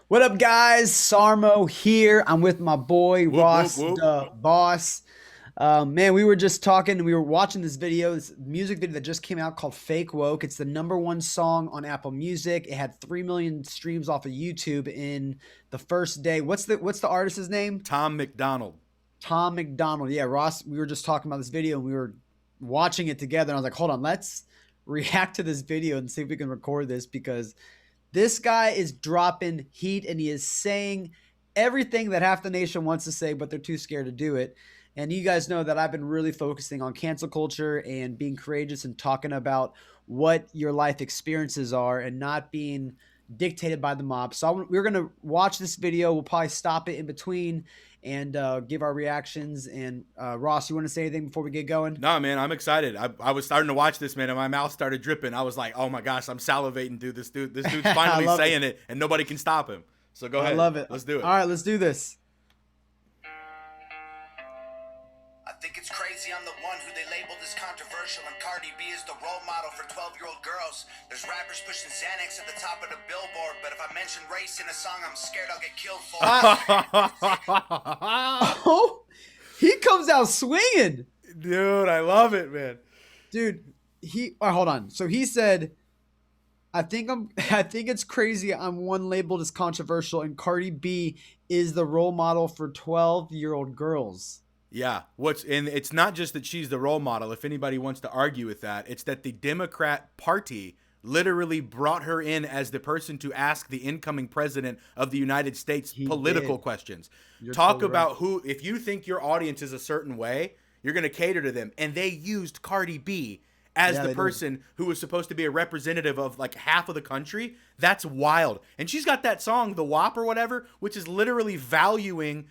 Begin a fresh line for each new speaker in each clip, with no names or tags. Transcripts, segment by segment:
What up, guys? Sarmo here. I'm with my boy
Whoop, whoop,
Ross,
whoop.
the boss. Man, we were just talking. We were watching this video, this music video that just came out called "Fake Woke." It's the number one song on Apple Music. It had 3 million streams off of YouTube in the first day. What's the artist's name?
Tom MacDonald.
Tom MacDonald. Yeah, Ross. We were just talking about this video and we were watching it together. And I was like, hold on, let's react to this video and see if we can record this because this guy is dropping heat and he is saying everything that half the nation wants to say, but they're too scared to do it. And you guys know that I've been really focusing on cancel culture and being courageous and talking about what your life experiences are and not being dictated by the mob. So we're going to watch this video. We'll probably stop it in between and give our reactions. And Ross, you want to say anything before we get going?
Nah, man, I'm excited. I was starting to watch this, man, and my mouth started dripping. I was like, oh my gosh, I'm salivating, dude. This dude's finally saying it, and nobody can stop him. So go ahead.
I love it.
Let's do it.
All right, let's do this.
I think it's crazy I'm the one who they labeled as controversial, and Cardi B is the role model for 12-year-old girls. There's rappers pushing Xanax at the top of the billboard, but if I mention race in a song, I'm scared I'll get killed for it.
Oh, he comes out swinging.
Dude, I love it, man.
Dude, hold on. So he said, I think it's crazy I'm one labeled as controversial, and Cardi B is the role model for 12-year-old girls.
Yeah, and it's not just that she's the role model. If anybody wants to argue with that, it's that the Democrat Party literally brought her in as the person to ask the incoming president of the United States political questions. Talk
totally
about
right.
if you think your audience is a certain way, you're going to cater to them. And they used Cardi B as the person who was supposed to be a representative of like half of the country. That's wild. And she's got that song, The WAP or whatever, which is literally valuing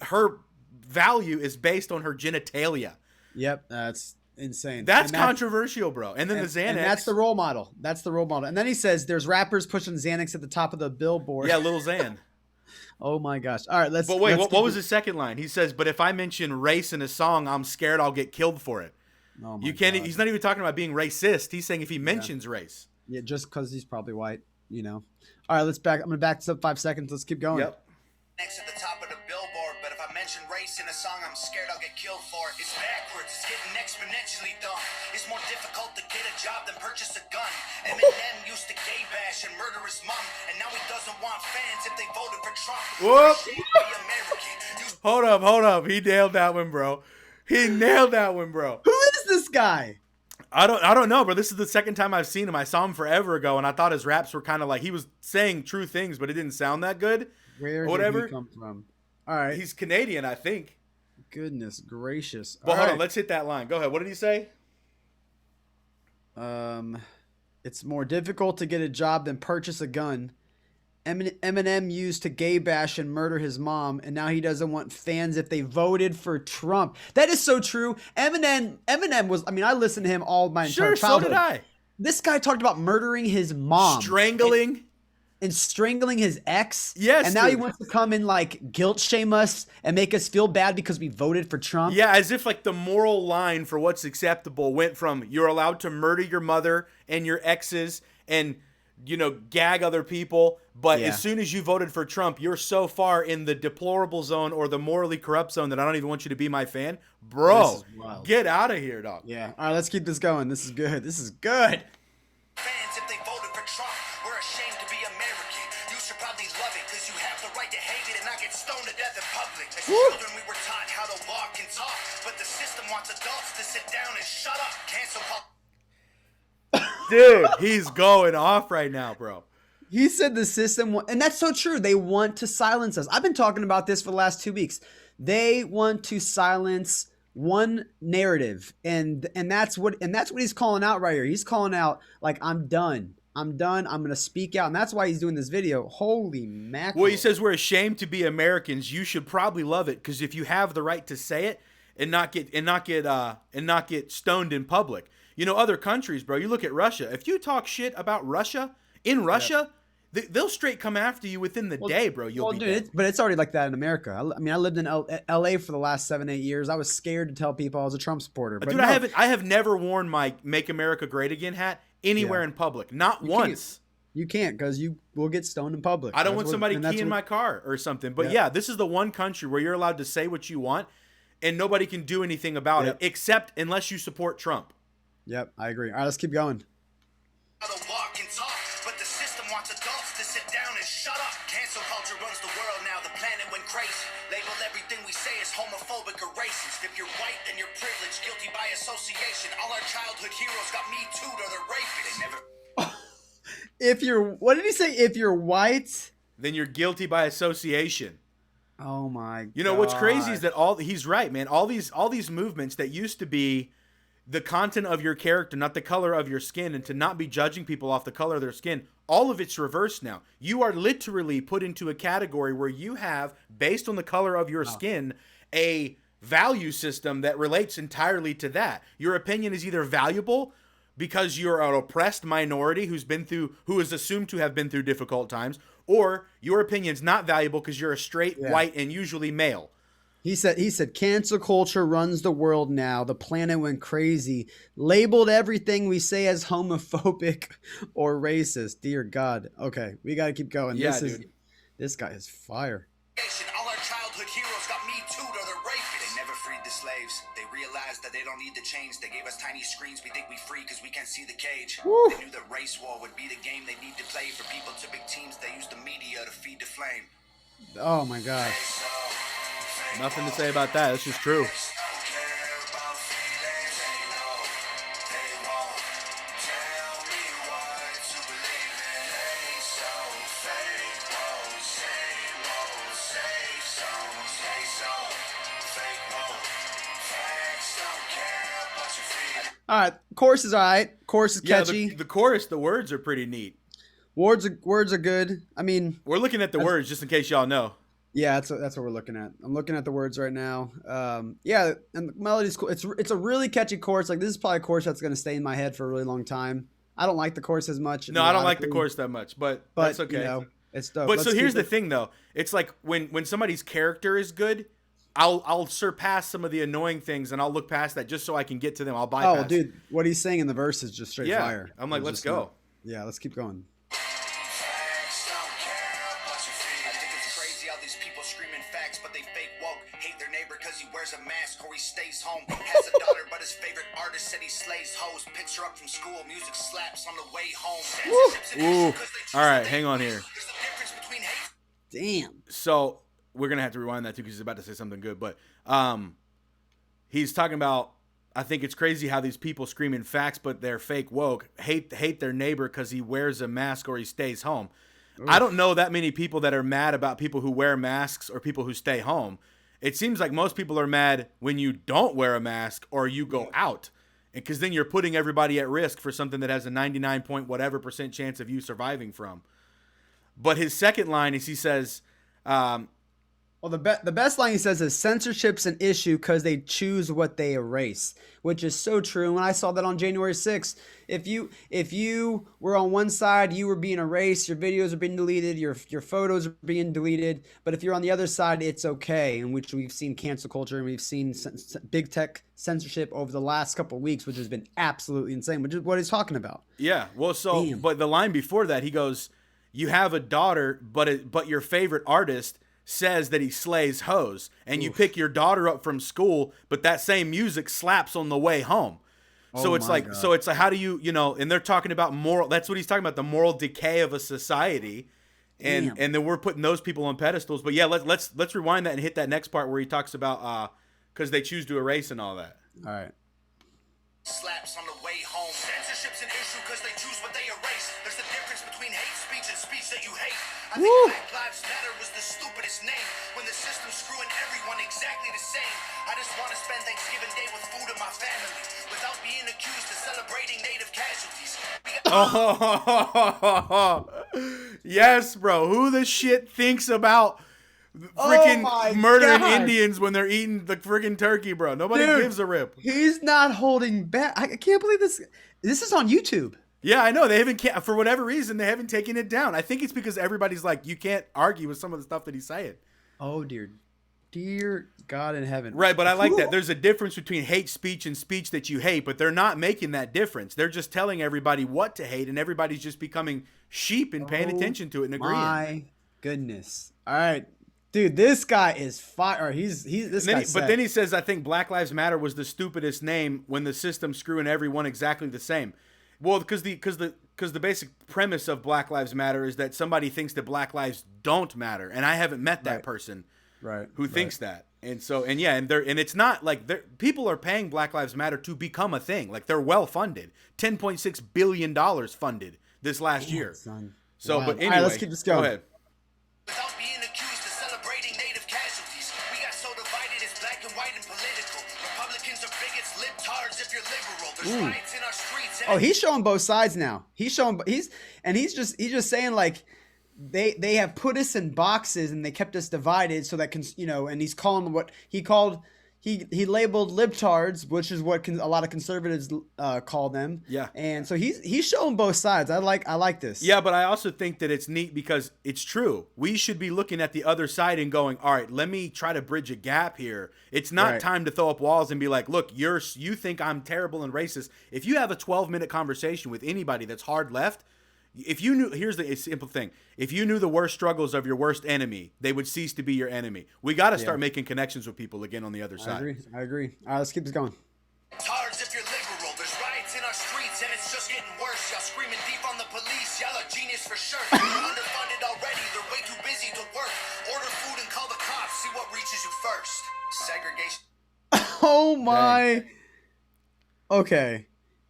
her value is based on her genitalia.
Yep, that's insane.
That's controversial, bro. And then the Xanax.
And that's the role model. That's the role model. And then he says there's rappers pushing Xanax at the top of the billboard.
Yeah, Lil Xan.
Oh my gosh. All right,
But wait, what was his second line? He says, "But if I mention race in a song, I'm scared I'll get killed for it."
Oh my
you can't.
God.
He's not even talking about being racist. He's saying if he mentions race.
Yeah, just because he's probably white, you know. All right, I'm gonna back this up 5 seconds. Let's keep going.
Yep.
Next at the top of the billboard, but if I mention race in a song, I'm scared I'll get killed for it. It's backwards, it's getting exponentially dumb. It's more difficult to get a job than purchase a gun. Eminem used to gay bash and murder his mom, and now he doesn't want fans if they voted for Trump.
Whoop.
Hold
Hold up. He nailed that one, bro. He nailed that one, bro.
Who is this guy?
I don't know, bro. This is the second time I've seen him. I saw him forever ago, and I thought his raps were kind of like he was saying true things, but it didn't sound that good.
Where did he come from? All right.
He's Canadian, I think.
Goodness gracious.
But hold on, let's hit that line. Go ahead. What did he say?
It's more difficult to get a job than purchase a gun. Eminem used to gay bash and murder his mom, and now he doesn't want fans if they voted for Trump. That is so true. Eminem was, I mean, I listened to him all my entire childhood.
So did I.
This guy talked about murdering his mom.
Strangling.
And strangling his ex.
Yes.
And now he wants to come and like guilt shame us and make us feel bad because we voted for Trump.
Yeah, as if like the moral line for what's acceptable went from you're allowed to murder your mother and your exes and, you know, gag other people. But as soon as you voted for Trump, you're so far in the deplorable zone or the morally corrupt zone that I don't even want you to be my fan. Bro, get out of here, dog.
Yeah. All right, let's keep this going. This is good. This is good.
Fans if they voted for Trump. We're ashamed to be American. You should probably love it because you have the right to hate it and not get stoned to death in public. As children, we were taught how to walk and talk, but the system wants adults to sit down and shut up. Cancel culture.
Dude, he's going off right now, bro.
He said the system, and that's so true. They want to silence us. I've been talking about this for the last 2 weeks. They want to silence one narrative, and that's what he's calling out right here. He's calling out like, I'm done. I'm going to speak out, and that's why he's doing this video. Holy mackerel.
Well, he says we're ashamed to be Americans. You should probably love it because if you have the right to say it and not get stoned in public. You know, other countries, bro. You look at Russia. If you talk shit about Russia in Russia, they'll straight come after you within the day, bro. You'll be dead.
But it's already like that in America. I mean, I lived in L.A. for the last 7-8 years. I was scared to tell people I was a Trump supporter. But
dude,
no.
I have never worn my "Make America Great Again" hat anywhere in public. Not once.
You can't because you will get stoned in public.
I don't
That's
want
what-
somebody
and that's
keying
what-
my car or something. But
Yep.
yeah, this is the one country where you're allowed to say what you want and nobody can do anything about
Yep.
it except unless you support Trump.
Yep, I agree. All right, let's keep going.
To walk and talk, but the system wants adults to sit down and shut up. Cancel culture runs the world now, the planet went crazy. Label everything we say as homophobic or racist. If you're white, then you're privileged, guilty by association. All our childhood heroes got me too, or they're rapists. They never...
If you're, what did he say? If you're white,
Then you're guilty by association.
oh my god.
You know what's crazy is that he's right, man. All these movements that used to be the content of your character, not the color of your skin, and to not be judging people off the color of their skin, all of it's reversed now. You are literally put into a category where you have, based on the color of your skin, a value system that relates entirely to that. Your opinion is either valuable because you're an oppressed minority who is assumed to have been through difficult times, or your opinion's not valuable because you're a straight, white, and usually male.
He said cancel culture runs the world now. The planet went crazy. Labeled everything we say as homophobic or racist. Dear God. Okay, we got to keep going.
Yeah,
This guy is fire.
All our childhood heroes got me too, or they're rapists. They never freed the slaves. They realized that they don't need to change. They gave us tiny screens. We think we free because we can't see the cage.
Woo.
They knew that race war would be the game they need to play. For people to big teams, they use the media to feed the flame.
Oh my God.
Nothing to say about that. It's just true.
All right, chorus is all right. Chorus is
Yeah,
catchy.
the chorus, the words are pretty neat.
Words are good. I mean,
We're looking at the words just in case y'all know.
yeah, that's what we're looking at. I'm looking at the words right now. Yeah, and the melody's cool. It's a really catchy chorus. Like, this is probably a chorus that's gonna stay in my head for a really long time. I don't like the chorus as much.
No, I don't like the chorus that much, but that's okay.
You know, it's dope.
But
Let's
so here's
keep
the thing, though. It's like when somebody's character is good, I'll surpass some of the annoying things and I'll look past that just so I can get to them. I'll bypass.
Oh, dude, what he's saying in the verse is just straight
Yeah,
fire.
I'm like,
It's
let's
just
go.
Yeah, let's keep going.
I think it's crazy how these people screaming facts, but they fake woke. Hate their neighbor because he wears a mask or he stays home. Has a daughter, but his favorite artist said he slays hoes. Picks her up from school, music slaps on the way home.
Ooh. All right, hang on here.
There's a difference between hate.
Damn.
So we're gonna have to rewind that too because he's about to say something good. But he's talking about. I think it's crazy how these people screaming facts, but they're fake woke. Hate their neighbor because he wears a mask or he stays home. I don't know that many people that are mad about people who wear masks or people who stay home. It seems like most people are mad when you don't wear a mask or you go out, because then you're putting everybody at risk for something that has a 99 point whatever % chance of you surviving from. But his second line is he says,
Well, the best line he says is censorship's an issue because they choose what they erase, which is so true. And I saw that on January 6th. If you were on one side, you were being erased, your videos are being deleted, your photos are being deleted. But if you're on the other side, it's okay. In which we've seen cancel culture and we've seen big tech censorship over the last couple of weeks, which has been absolutely insane. Which is what he's talking about.
yeah, well, so
Damn.
but the line before that, he goes, "You have a daughter, but your favorite artist says that he slays hoes, and you pick your daughter up from school, but that same music slaps on the way home." So
Oh
it's
my
like,
God.
so it's like, how do you know? And they're talking about moral. That's what he's talking about, the moral decay of a society, and
Damn.
then we're putting those people on pedestals. But yeah, let's rewind that and hit that next part where he talks about because they choose to erase and all that.
All right.
Slaps on the way home. Censorship's an issue because they choose what they erase. There's a difference between hate speech and speech that you hate. I think
Woo.
Black Lives Matter was the stupidest name when the system's screwing everyone exactly the same. I just want to spend Thanksgiving Day with food in my family without being accused of celebrating native casualties. We got
Oh, yes, bro. Who the shit thinks about freaking
my
murdering
God.
Indians when they're eating the freaking turkey, bro? Nobody
Dude.
gives a rip.
He's not holding back. I can't believe this. This is on YouTube.
Yeah, I know. They haven't, for whatever reason, they haven't taken it down. I think it's because everybody's like, you can't argue with some of the stuff that he's saying.
Oh dear. Dear God in heaven.
Right, but I like that. There's a difference between hate speech and speech that you hate, but they're not making that difference. They're just telling everybody what to hate, and everybody's just becoming sheep and paying attention to it and agreeing.
My goodness. All right. Dude, this guy is fire. He's this guy.
But then he says, I think Black Lives Matter was the stupidest name when the system's screwing everyone exactly the same. Well, because the basic premise of Black Lives Matter is that somebody thinks that Black lives don't matter, and I haven't met that person who thinks that. And so, and it's not like people are paying Black Lives Matter to become a thing. Like, they're well funded, $10.6 billion funded this last year.
Son.
So,
Wow.
but anyway,
all right, let's keep this going.
Go ahead.
Without being accused of celebrating native casualties, we got so divided it's black and white and political. Republicans are bigots, libtards if you're liberal. There's riots in our streets.
Oh, he's showing both sides now. He's just saying like they have put us in boxes and they kept us divided so that and he's calling them what he called he labeled libtards, which is what a lot of conservatives call them.
Yeah.
And so he's showing both sides. I like this.
Yeah, but I also think that it's neat because it's true. We should be looking at the other side and going, all right, let me try to bridge a gap here. It's not time to throw up walls and be like, look, you think I'm terrible and racist. If you have a 12-minute conversation with anybody that's hard left, if you knew, here's the simple thing. If you knew the worst struggles of your worst enemy, they would cease to be your enemy. We got to start making connections with people again on the other side.
I agree. All right, let's keep this going.
Tards if you're liberal. There's riots in our streets and it's just getting worse. Y'all screaming deep on the police. Y'all are genius for sure. They're underfunded already. They're way too busy to work. Order food and call the cops. See what reaches you first. Segregation.
Oh my. Dang. Okay.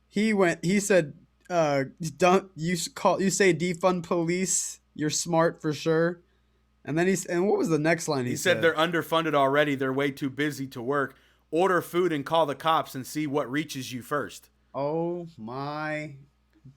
He said, don't you say defund police, you're smart for sure. And then and what was the next line he said?
They're underfunded already, they're way too busy to work. Order food and call the cops and see what reaches you first.
Oh my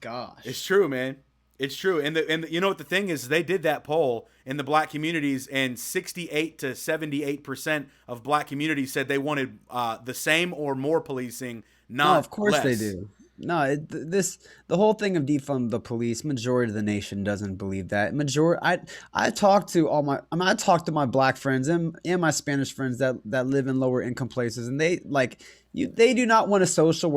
gosh.
It's true, man. It's true. And you know what the thing is, they did that poll in the black communities, and 68 to 78% of black communities said they wanted the same or more policing, not
of course
less.
They do. No, the whole thing of defund the police, majority of the nation doesn't believe that. I talk to my black friends and my Spanish friends that live in lower income places, and they do not want a social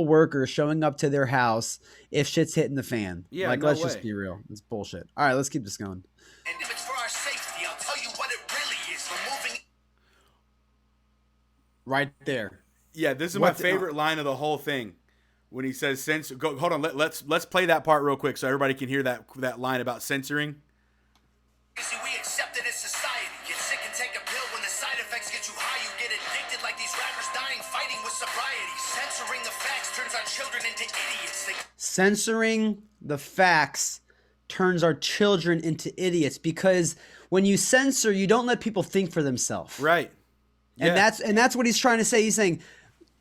worker showing up to their house if shit's hitting the fan.
Yeah,
like,
no
let's
way.
just be real. It's bullshit. All right, let's keep this going.
And if it's for our safety, I'll tell you what it really is. Removing
Right there.
Yeah, this is my favorite line of the whole thing, when he says censor. Hold on, let's play that part real quick so everybody can hear that line about censoring.
See, we accept it as society. Get sick and take a pill when the side effects get you high. You get addicted like these rappers dying fighting with sobriety. Censoring the facts turns our children into idiots.
Censoring the facts turns our children into idiots, because when you censor, you don't let people think for themselves.
Right. Yeah.
And that's what he's trying to say. He's saying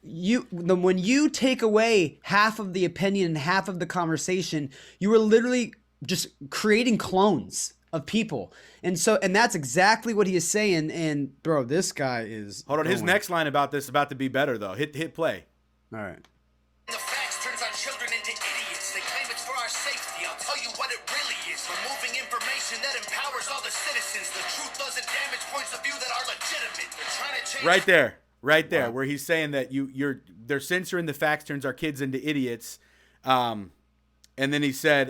when you take away half of the opinion and half of the conversation, you are literally just creating clones of people. And that's exactly what he is saying. And bro, this guy is
Hold on, his next line about this about to be better though. Hit play.
All right.
The facts turns our children into idiots. They claim it's for our safety. I'll tell you what it really is. Removing information that empowers all the citizens. The truth doesn't damage points of view that are legitimate. They're trying to change.
Right there,
Wow.
where he's saying that they're censoring the facts turns our kids into idiots. And then he said,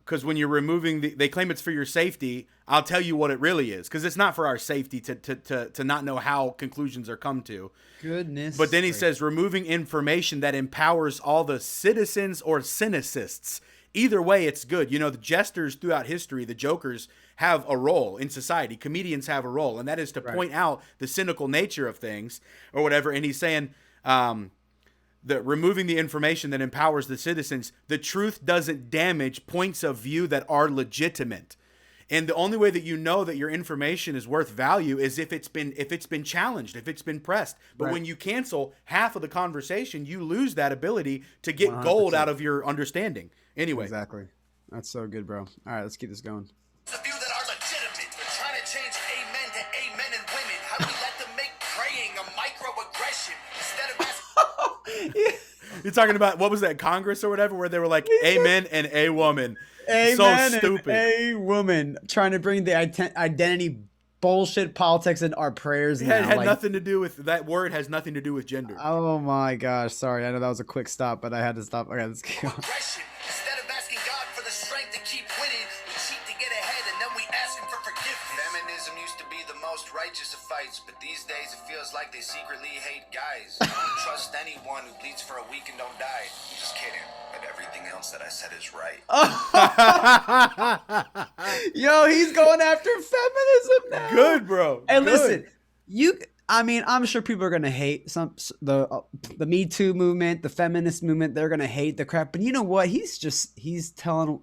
because when you're removing they claim it's for your safety, I'll tell you what it really is, because it's not for our safety to not know how conclusions are come to.
Goodness.
But then he says, removing information that empowers all the citizens or cynicists. Either way, it's good. You know, the jesters throughout history, the jokers, have a role in society. Comedians have a role, and that is to point out the cynical nature of things or whatever. And he's saying that removing the information that empowers the citizens, the truth doesn't damage points of view that are legitimate. And the only way that you know that your information is worth value is if it's been challenged, if it's been pressed. But when you cancel half of the conversation, you lose that ability to get 100%. Gold out of your understanding. Anyway.
Exactly. That's so good, bro. All right, let's keep this going.
The view that are legitimate. They're trying to change amen to amen and women. How do we let them make praying a microaggression instead of asking?
You're talking about, what was that, Congress or whatever, where they were like, amen and a woman.
Amen.
So stupid.
And a woman, trying to bring the identity bullshit politics and our prayers
It
now.
had
Like,
nothing to do with that word. Has nothing to do with gender.
oh my gosh, sorry. I know that was a quick stop, but I had to stop. Okay, let's go.
Aggression. Instead of asking God for the strength to keep winning, we cheat to get ahead and then we ask him for forgiveness. Feminism used to be the most righteous of fights, but these days it feels like they secretly hate guys. I don't trust anyone who bleeds for a week and don't die. I'm just kidding. But everything else that I said is right.
Yo, he's going after feminism now.
Good, bro.
And
Good.
listen, I mean, I'm sure people are gonna hate the Me Too movement, the feminist movement. They're gonna hate the crap, but you know what? He's telling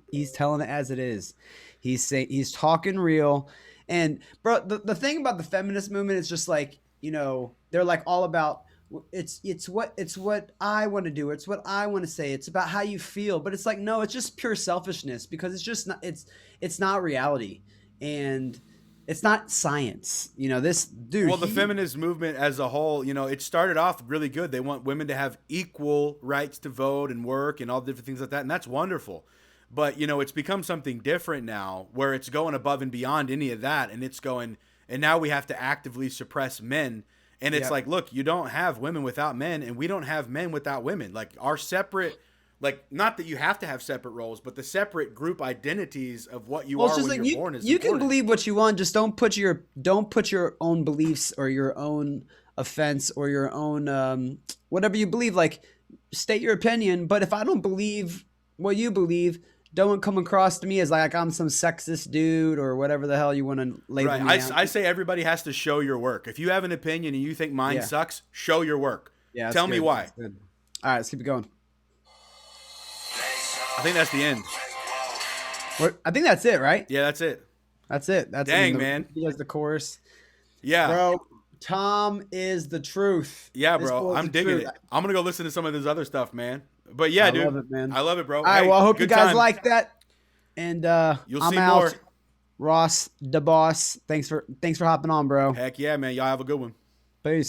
it as it is. He's talking real. And bro, the thing about the feminist movement is just like, you know, they're like all about it's what I want to do. It's what I want to say. It's about how you feel. But it's like, no, it's just pure selfishness because it's just not it's not reality. And it's not science. You know, this dude.
Well, the feminist movement as a whole, you know, it started off really good. They want women to have equal rights to vote and work and all different things like that. And that's wonderful. But, you know, it's become something different now where it's going above and beyond any of that. And it's going, and now we have to actively suppress men. And it's like, look, you don't have women without men, and we don't have men without women. Like our separate, like, not that you have to have separate roles, but the separate group identities of what you are when
like
you're born is
you
important.
can believe what you want, just don't put your own beliefs or your own offense or your own whatever you believe. Like, state your opinion, but if I don't believe what you believe, don't come across to me as like I'm some sexist dude or whatever the hell you want to label me.
I say everybody has to show your work. If you have an opinion and you think mine sucks, show your work.
Yeah,
tell me why.
All right, let's keep it going.
I think that's the end.
I think that's it, right?
Yeah, that's it.
That's it.
Dang, man.
He has the chorus.
Yeah,
bro. Tom is the truth.
Yeah, bro. I'm digging it. I'm gonna go listen to some of this other stuff, man. But yeah, dude,
I love it, man.
I love it, bro.
All right, well, I hope you guys like that. And
you'll
I'm
see
out.
more.
Ross, the boss. Thanks for hopping on, bro.
Heck yeah, man. Y'all have a good one.
Peace.